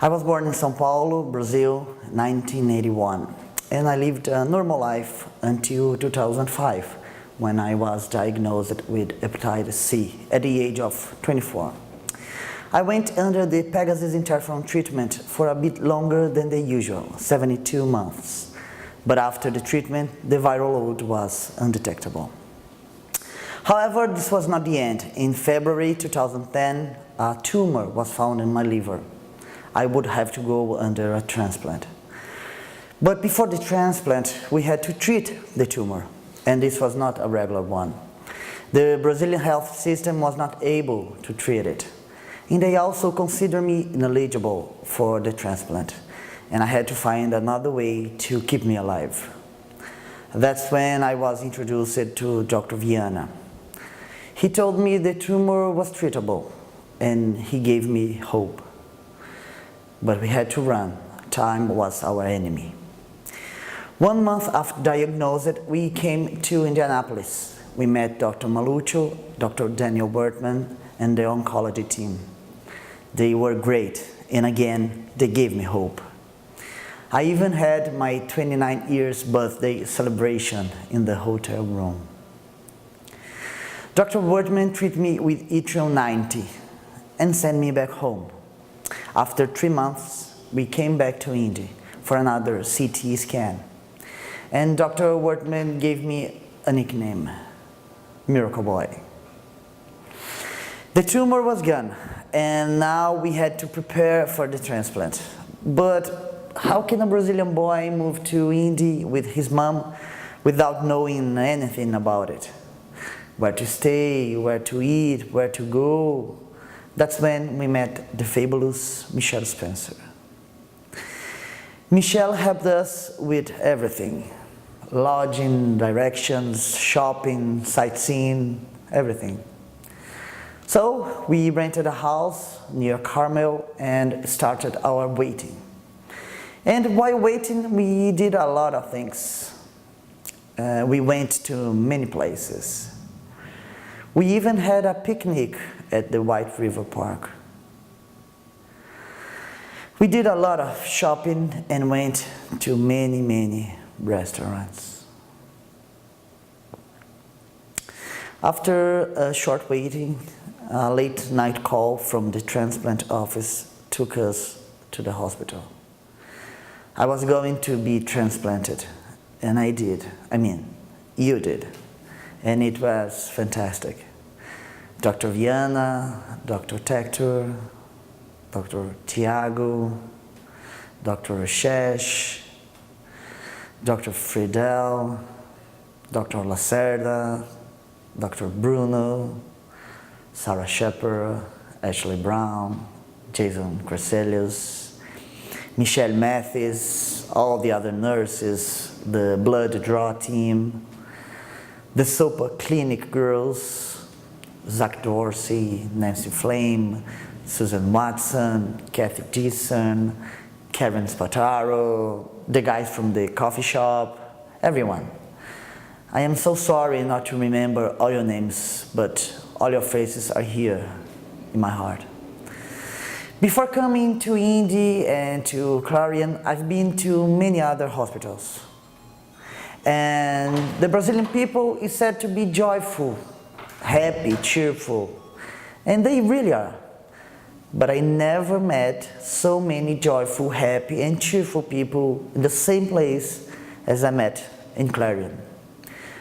I was born in São Paulo, Brazil, 1981, and I lived a normal life until 2005, when I was diagnosed with hepatitis C at the age of 24. I went under the Pegasus interferon treatment for a bit longer than the usual, 72 months, but after the treatment, the viral load was undetectable. However, this was not the end. In February 2010, a tumor was found in my liver. I would have to go under a transplant. But before the transplant, we had to treat the tumor, and this was not a regular one. The Brazilian health system was not able to treat it, and they also considered me ineligible for the transplant, and I had to find another way to keep me alive. That's when I was introduced to Dr. Viana. He told me the tumor was treatable, and he gave me hope. But we had to run. Time was our enemy. 1 month after diagnosis, we came to Indianapolis. We met Dr. Malucho, Dr. Daniel Bertman, and the oncology team. They were great, and again, they gave me hope. I even had my 29 years birthday celebration in the hotel room. Dr. Bertman treated me with yttrium 90 and sent me back home. After 3 months, we came back to Indy for another CT scan. And Dr. Wortman gave me a nickname, Miracle Boy. The tumor was gone, and now we had to prepare for the transplant. But how can a Brazilian boy move to Indy with his mom without knowing anything about it? Where to stay, where to eat, where to go. That's when we met the fabulous Michelle Spencer. Michelle helped us with everything. Lodging, directions, shopping, sightseeing, everything. So we rented a house near Carmel and started our waiting. And while waiting, we did a lot of things. We went to many places. We even had a picnic at the White River Park. We did a lot of shopping and went to many restaurants. After a short waiting, a late night call from the transplant office took us to the hospital. I was going to be transplanted, and I did. I mean, you did. And it was fantastic. Dr. Viana, Dr. Tector, Dr. Tiago, Dr. Shesh, Dr. Friedel, Dr. Lacerda, Dr. Bruno, Sarah Shepard, Ashley Brown, Jason Crescelius, Michelle Mathis, all the other nurses, the blood draw team, the SOPA clinic girls, Zach Dorsey, Nancy Flame, Susan Watson, Kathy Deason, Kevin Spataro, the guys from the coffee shop, everyone. I am so sorry not to remember all your names, but all your faces are here in my heart. Before coming to Indy and to Clarion, I've been to many other hospitals. And the Brazilian people is said to be joyful, happy, cheerful, and they really are. But I never met so many joyful, happy and cheerful people in the same place as I met in Clarion.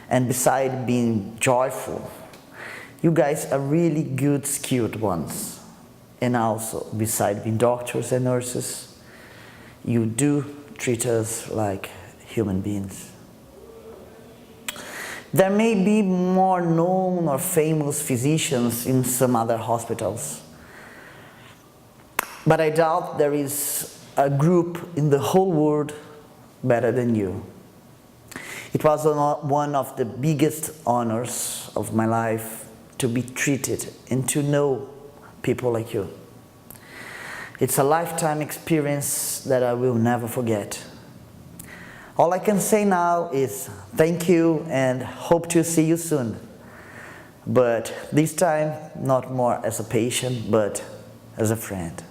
And besides being joyful, you guys are really good, skilled ones. And also, besides being doctors and nurses, you do treat us like human beings. There may be more known or famous physicians in some other hospitals, but I doubt there is a group in the whole world better than you. It was one of the biggest honors of my life to be treated and to know people like you. It's a lifetime experience that I will never forget. All I can say now is thank you and hope to see you soon. But this time, not more as a patient, but as a friend.